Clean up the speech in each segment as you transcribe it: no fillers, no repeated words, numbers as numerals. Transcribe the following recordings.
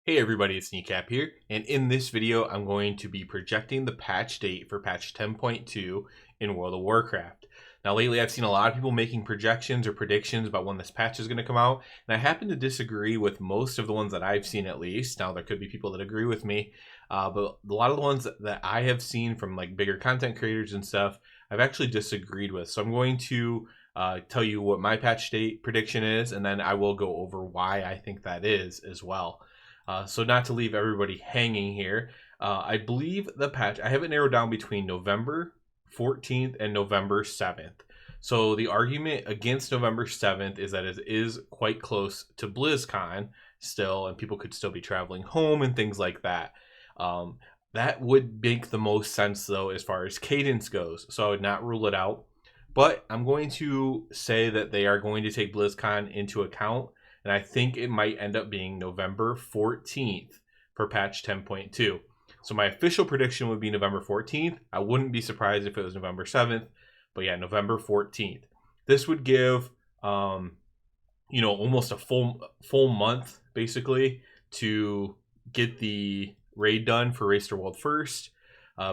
Hey everybody, it's Kneecap here, and in this video I'm going to be projecting the patch date for patch 10.2 in World of Warcraft. Now lately I've seen a lot of people making projections or predictions about when this patch is going to come out, and I happen to disagree with most of the ones that I've seen at least. Now there could be people that agree with me, but a lot of the ones that I have seen from like bigger content creators and stuff, I've actually disagreed with. So I'm going to tell you what my patch date prediction is, and then I will go over why I think that is as well. So not to leave everybody hanging here, I believe the patch, I have it narrowed down between November 14th and November 7th. So the argument against November 7th is that it is quite close to BlizzCon still, and people could still be traveling home and things like that. That would make the most sense though as far as cadence goes. So I would not rule it out. But I'm going to say that they are going to take BlizzCon into account, and I think it might end up being November 14th for patch 10.2. So my official prediction would be November 14th. I wouldn't be surprised if it was November 7th, but yeah, November 14th. This would give almost a full month basically to get the raid done for Race to World first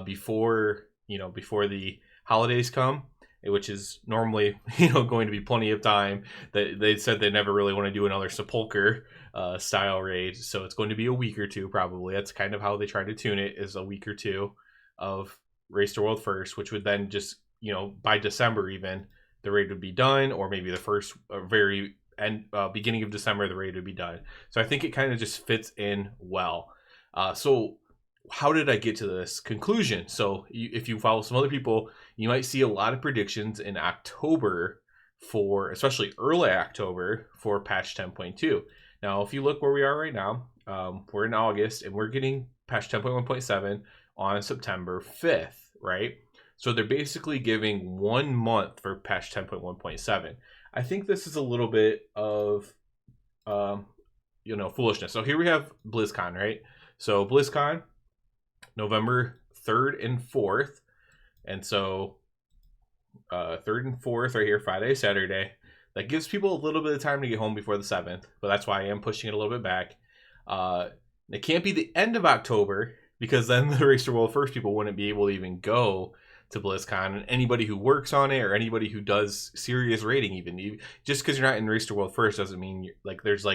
before the holidays come, which is normally going to be plenty of time. That they said they never really want to do another Sepulcher style raid, so it's going to be a week or two probably. That's kind of how they try to tune it, is a week or two of Race to World first, which would then just by December even the raid would be done, or maybe the first very end beginning of December the raid would be done. So I think it kind of just fits in well. So how did I get to this conclusion? So if you follow some other people, you might see a lot of predictions in October for, especially early October, for patch 10.2. Now, if you look where we are right now, we're in August and we're getting patch 10.1.7 on September 5th, right? So they're basically giving 1 month for patch 10.1.7. I think this is a little bit of, foolishness. So here we have BlizzCon, right? So BlizzCon, November 3rd and 4th. And so 3rd and 4th are here, Friday, Saturday. That gives people a little bit of time to get home before the 7th, but that's why I am pushing it a little bit back. It can't be the end of October, because then the Race to World First people wouldn't be able to even go to BlizzCon. And anybody who works on it or anybody who does serious rating, even just because you're not in Race to World First doesn't mean there's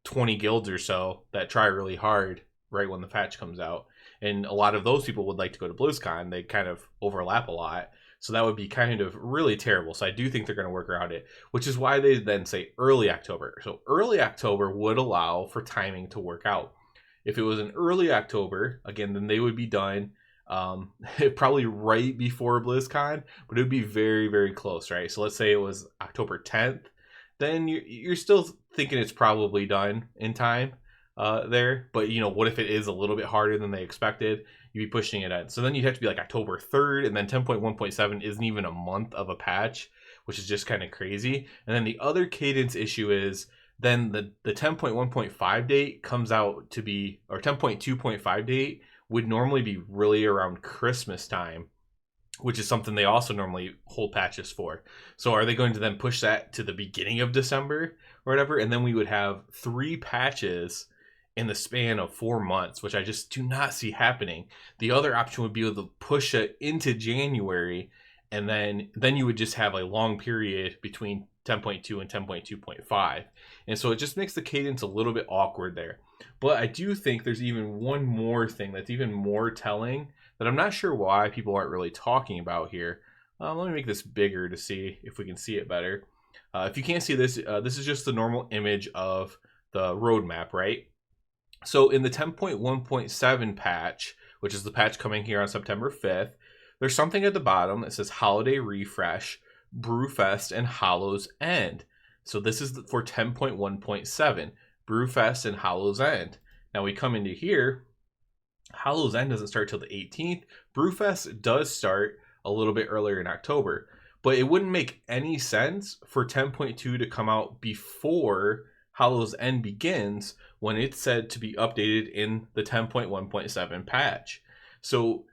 20 guilds or so that try really hard right when the patch comes out. And a lot of those people would like to go to BlizzCon. They kind of overlap a lot. So that would be kind of really terrible. So I do think they're going to work around it, which is why they then say early October. So early October would allow for timing to work out. If it was in early October, again, then they would be done probably right before BlizzCon, but it would be very, very close, right? So let's say it was October 10th. Then you're still thinking it's probably done in time there. But what if it is a little bit harder than they expected? You'd be pushing it at, so then you'd have to be like October 3rd, and then 10.1.7 isn't even a month of a patch, which is just kind of crazy. And then the other cadence issue is then the 10.1.5 date comes out to be, or 10.2.5 date would normally be really around Christmas time, which is something they also normally hold patches for. So are they going to then push that to the beginning of December or whatever? And then we would have 3 patches in the span of 4 months, which I just do not see happening. The other option would be able to push it into January, and then you would just have a long period between 10.2 and 10.2.5. And so it just makes the cadence a little bit awkward there. But I do think there's even one more thing that's even more telling that I'm not sure why people aren't really talking about here. Let me make this bigger to see if we can see it better. If you can't see this, this is just the normal image of the roadmap, right? So in the 10.1.7 patch, which is the patch coming here on September 5th, there's something at the bottom that says Holiday Refresh, Brewfest, and Hollow's End. So this is for 10.1.7, Brewfest and Hollow's End. Now we come into here, Hollow's End doesn't start till the 18th. Brewfest does start a little bit earlier in October, but it wouldn't make any sense for 10.2 to come out before Hollow's End begins when it's said to be updated in the 10.1.7 patch. So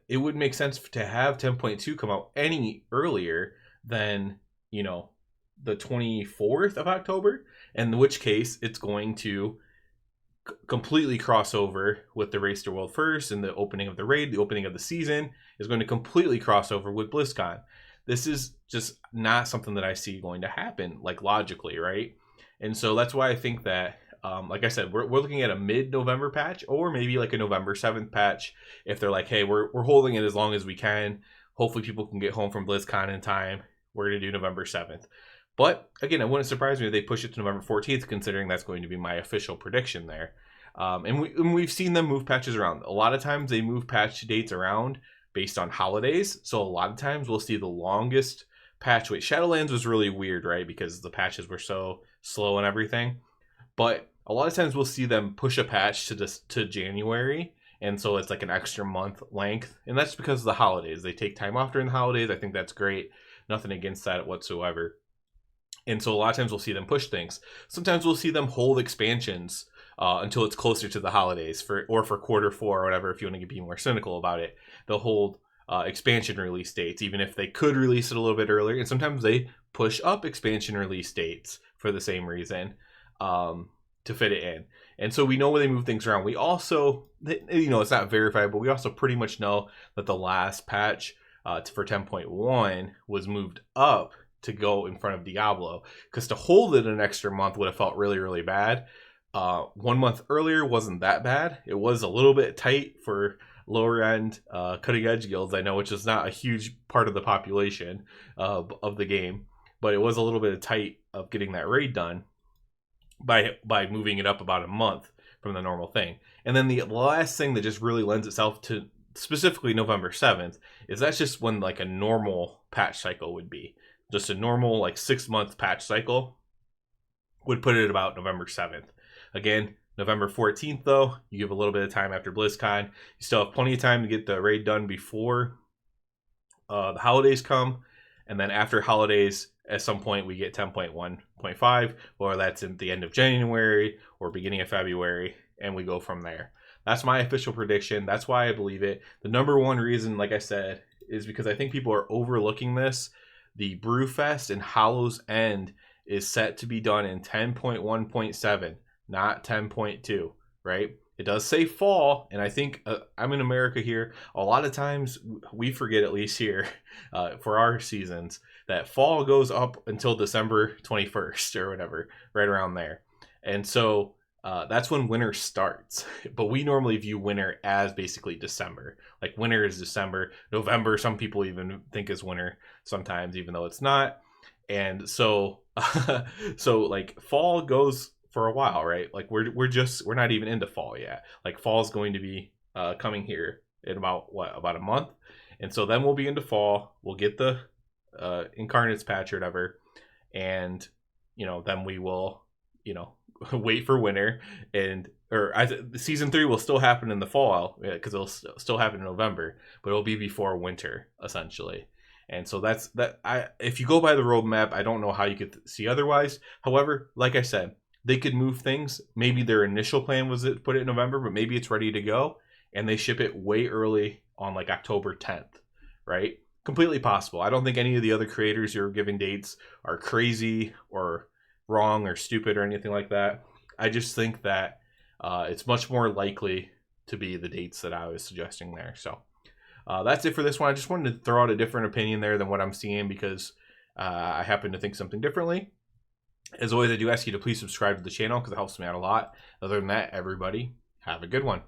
it would make sense to have 10.2 come out any earlier than the 24th of October, in which case it's going to completely cross over with the Race to World First and the opening of the raid, the opening of the season is going to completely cross over with BlizzCon. This is just not something that I see going to happen, like logically, right? And so that's why I think that, like I said, we're looking at a mid-November patch or maybe like a November 7th patch. If they're like, hey, we're holding it as long as we can. Hopefully people can get home from BlizzCon in time. We're going to do November 7th. But again, it wouldn't surprise me if they push it to November 14th, considering that's going to be my official prediction there. And we've seen them move patches around. A lot of times they move patch dates around based on holidays. So a lot of times we'll see the longest patch wait. Shadowlands was really weird, right? Because the patches were so slow and everything. But a lot of times we'll see them push a patch to January. And so it's like an extra month length. And that's because of the holidays. They take time off during the holidays. I think that's great. Nothing against that whatsoever. And so a lot of times we'll see them push things. Sometimes we'll see them hold expansions until it's closer to the holidays for quarter 4 or whatever. If you want to be more cynical about it, they'll hold expansion release dates, even if they could release it a little bit earlier. And sometimes they push up expansion release dates for the same reason to fit it in. And so we know when they move things around. We also, it's not verified, but we also pretty much know that the last patch for 10.1 was moved up to go in front of Diablo, because to hold it an extra month would have felt really, really bad. 1 month earlier wasn't that bad. It was a little bit tight for lower end cutting edge guilds, I know, which is not a huge part of the population of the game, but it was a little bit tight of getting that raid done by moving it up about a month from the normal thing. And then the last thing that just really lends itself to specifically November 7th is that's just when like a normal patch cycle would be. Just a normal like 6-month patch cycle would put it at about November 7th. Again, November 14th, though, you give a little bit of time after BlizzCon. You still have plenty of time to get the raid done before the holidays come. And then after holidays, at some point, we get 10.1.5, or that's at the end of January or beginning of February, and we go from there. That's my official prediction. That's why I believe it. The number one reason, like I said, is because I think people are overlooking this. The Brewfest and Hollow's End is set to be done in 10.1.7, not 10.2, right? It does say fall, and I think I'm in America here. A lot of times we forget, at least here for our seasons, that fall goes up until December 21st or whatever, right around there. And so that's when winter starts. But we normally view winter as basically December. Like winter is December. November, some people even think is winter sometimes, even though it's not. And so, so like fall goes for a while, right? Like we're not even into fall yet. Like fall is going to be coming here in about a month. And so then we'll be into fall. We'll get the Incarnates patch or whatever. And, then we will, wait for winter, season 3 will still happen in the fall because it'll still happen in November, but it'll be before winter essentially. And so that's that. If you go by the roadmap, I don't know how you could see otherwise. However, like I said, they could move things. Maybe their initial plan was to put it in November, but maybe it's ready to go and they ship it way early on like October 10th, right? Completely possible. I don't think any of the other creators who are giving dates are crazy or wrong or stupid or anything like that. I just think that it's much more likely to be the dates that I was suggesting there. So that's it for this one. I just wanted to throw out a different opinion there than what I'm seeing because I happen to think something differently. As always, I do ask you to please subscribe to the channel because it helps me out a lot. Other than that, everybody, have a good one.